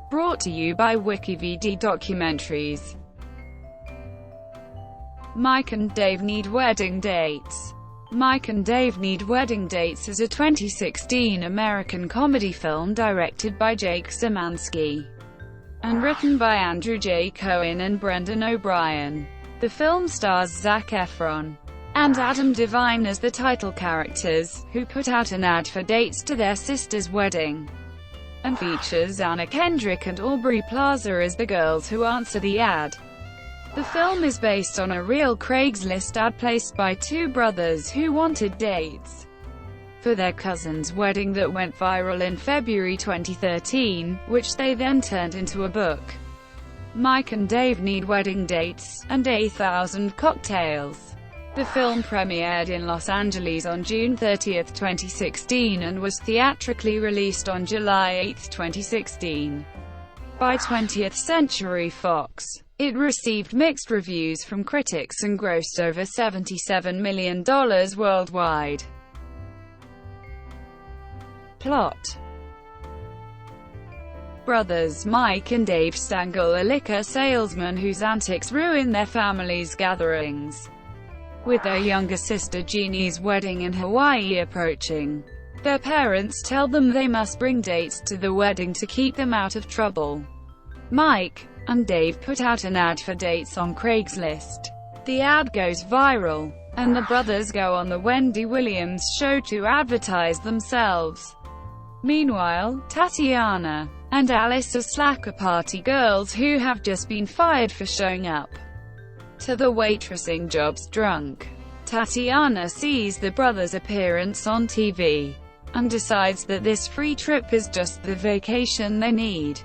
Brought to you by WikiVidi Documentaries. Mike and Dave Need Wedding Dates. Mike and Dave Need Wedding Dates is a 2016 American comedy film directed by Jake Szymanski and written by Andrew J. Cohen and Brendan O'Brien. The film stars Zac Efron and Adam DeVine as the title characters, who put out an ad for dates to their sister's wedding, and features Kendrick and Aubrey Plaza as the girls who answer the ad. The film is based on a real Craigslist ad placed by two brothers who wanted dates for their cousin's wedding that went viral in February 2013, which they then turned into a book, Mike and Dave Need Wedding Dates, and 1,000 Cocktails. The film premiered in Los Angeles on June 30, 2016 and was theatrically released on July 8, 2016 by 20th Century Fox. It received mixed reviews from critics and grossed over $77 million worldwide. Plot: brothers Mike and Dave strangle a liquor salesman whose antics ruin their family's gatherings. With their younger sister Jeannie's wedding in Hawaii approaching, their parents tell them they must bring dates to the wedding to keep them out of trouble. Mike and Dave put out an ad for dates on Craigslist. The ad goes viral, and the brothers go on the Wendy Williams show to advertise themselves. Meanwhile, Tatiana and Alice are slacker party girls who have just been fired for showing up to the waitressing jobs drunk. Tatiana sees the brothers' appearance on TV and decides that this free trip is just the vacation they need.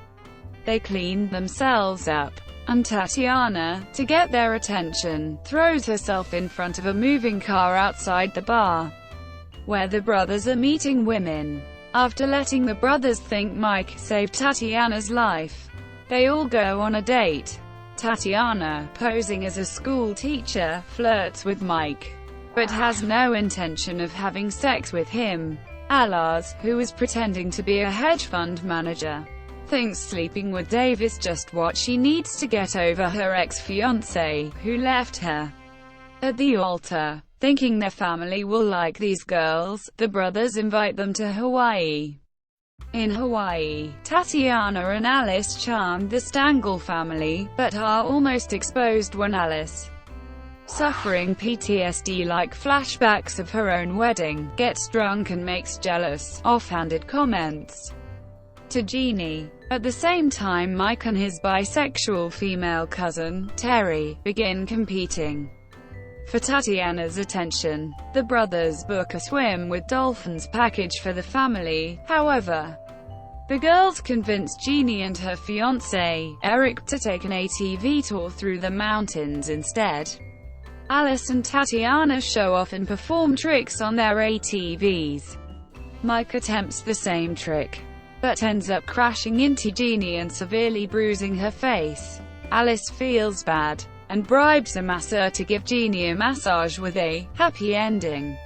They clean themselves up, and Tatiana, to get their attention, throws herself in front of a moving car outside the bar where the brothers are meeting women. After letting the brothers think Mike saved Tatiana's life, they all go on a date. Tatiana, posing as a school teacher, flirts with Mike, but has no intention of having sex with him. Alice, who is pretending to be a hedge fund manager, thinks sleeping with Dave is just what she needs to get over her ex-fiancé, who left her at the altar. Thinking their family will like these girls, the brothers invite them to Hawaii. In Hawaii, Tatiana and Alice charm the Stangl family, but are almost exposed when Alice, suffering PTSD-like flashbacks of her own wedding, gets drunk and makes jealous, offhanded comments to Jeannie. At the same time, Mike and his bisexual female cousin, Terry, begin competing for Tatiana's attention. The brothers book a swim with dolphins package for the family. However, the girls convince Jeannie and her fiancé, Eric, to take an ATV tour through the mountains instead. Alice and Tatiana show off and perform tricks on their ATVs. Mike attempts the same trick, but ends up crashing into Jeannie and severely bruising her face. Alice feels bad and bribes a masseur to give Jeannie a massage with a happy ending.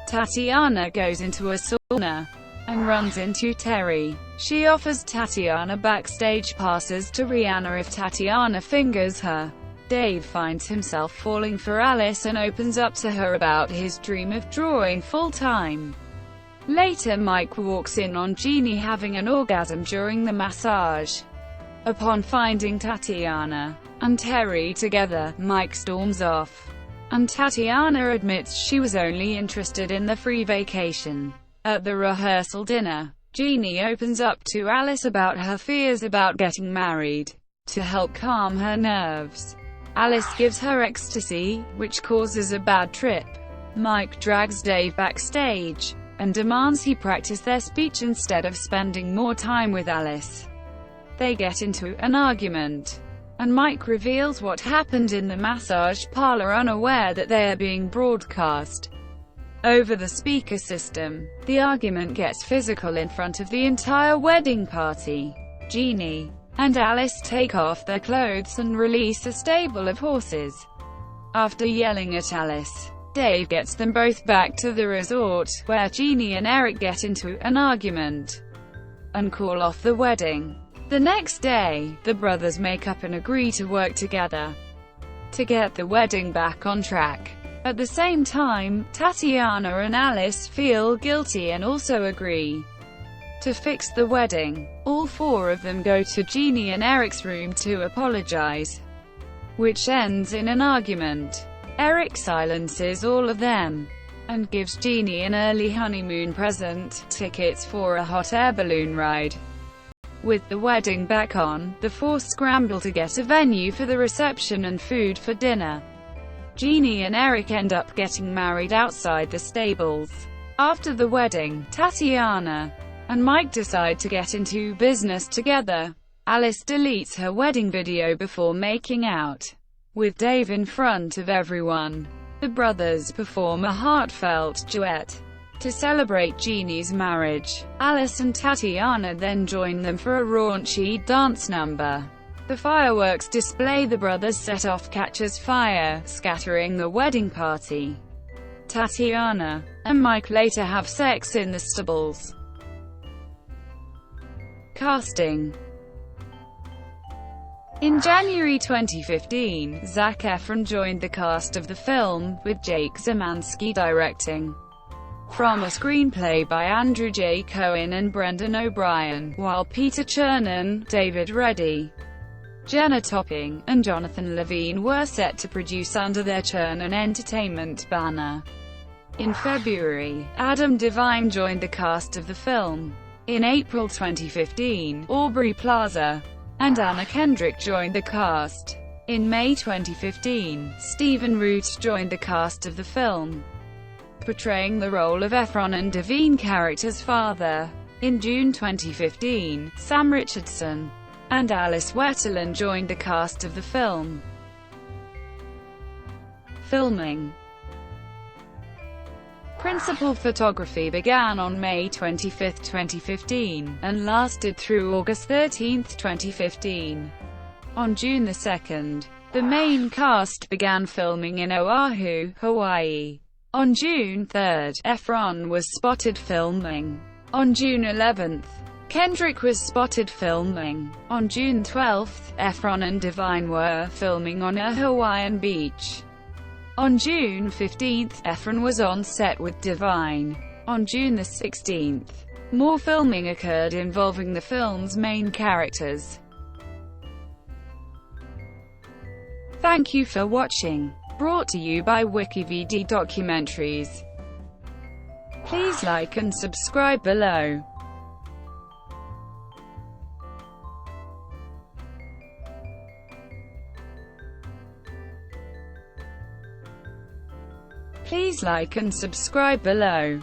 Tatiana goes into a sauna and runs into Terry. She offers Tatiana backstage passes to Rihanna if Tatiana fingers her. Dave finds himself falling for Alice and opens up to her about his dream of drawing full-time. Later, Mike walks in on Jeannie having an orgasm during the massage. Upon finding Tatiana and Terry together, Mike storms off, and Tatiana admits she was only interested in the free vacation. At the rehearsal dinner, Jeannie opens up to Alice about her fears about getting married. To help calm her nerves, Alice gives her ecstasy, which causes a bad trip. Mike drags Dave backstage and demands he practice their speech instead of spending more time with Alice. They get into an argument, and Mike reveals what happened in the massage parlor, unaware that they are being broadcast over the speaker system. The argument gets physical in front of the entire wedding party. Jeannie and Alice take off their clothes and release a stable of horses. After yelling at Alice, Dave gets them both back to the resort, where Jeannie and Eric get into an argument and call off the wedding. The next day, the brothers make up and agree to work together to get the wedding back on track. At the same time, Tatiana and Alice feel guilty and also agree to fix the wedding. All four of them go to Jeannie and Eric's room to apologize, which ends in an argument. Eric silences all of them and gives Jeannie an early honeymoon present, tickets for a hot air balloon ride. With the wedding back on, the four scramble to get a venue for the reception and food for dinner. Jeannie and Eric end up getting married outside the stables. After the wedding, Tatiana and Mike decide to get into business together. Alice deletes her wedding video before making out with Dave in front of everyone. The brothers perform a heartfelt duet to celebrate Jeannie's marriage. Alice and Tatiana then join them for a raunchy dance number. The fireworks display the brothers set off catches fire, scattering the wedding party. Tatiana and Mike later have sex in the stubbles. Casting. In January 2015, Zac Efron joined the cast of the film, with Jake Szymanski directing. From a screenplay by Andrew J. Cohen and Brendan O'Brien, while Peter Chernin, David Reddy, Jenna Topping, and Jonathan Levine were set to produce under their Chernin Entertainment banner. In February, Adam DeVine joined the cast of the film. In April 2015, Aubrey Plaza and Anna Kendrick joined the cast. In May 2015, Stephen Root joined the cast of the film, portraying the role of Efron and DeVine character's father. In June 2015, Sam Richardson and Alice Wetterland joined the cast of the film. Filming. Principal photography began on May 25, 2015, and lasted through August 13, 2015. On June 2, the main cast began filming in Oahu, Hawaii. On June 3, Efron was spotted filming. On June 11, Kendrick was spotted filming. On June 12, Efron and DeVine were filming on a Hawaiian beach. On June 15, Efron was on set with DeVine. On June 16, more filming occurred involving the film's main characters. Thank you for watching. Brought to you by WikiVidi Documentaries. Please like and subscribe below. Please like and subscribe below.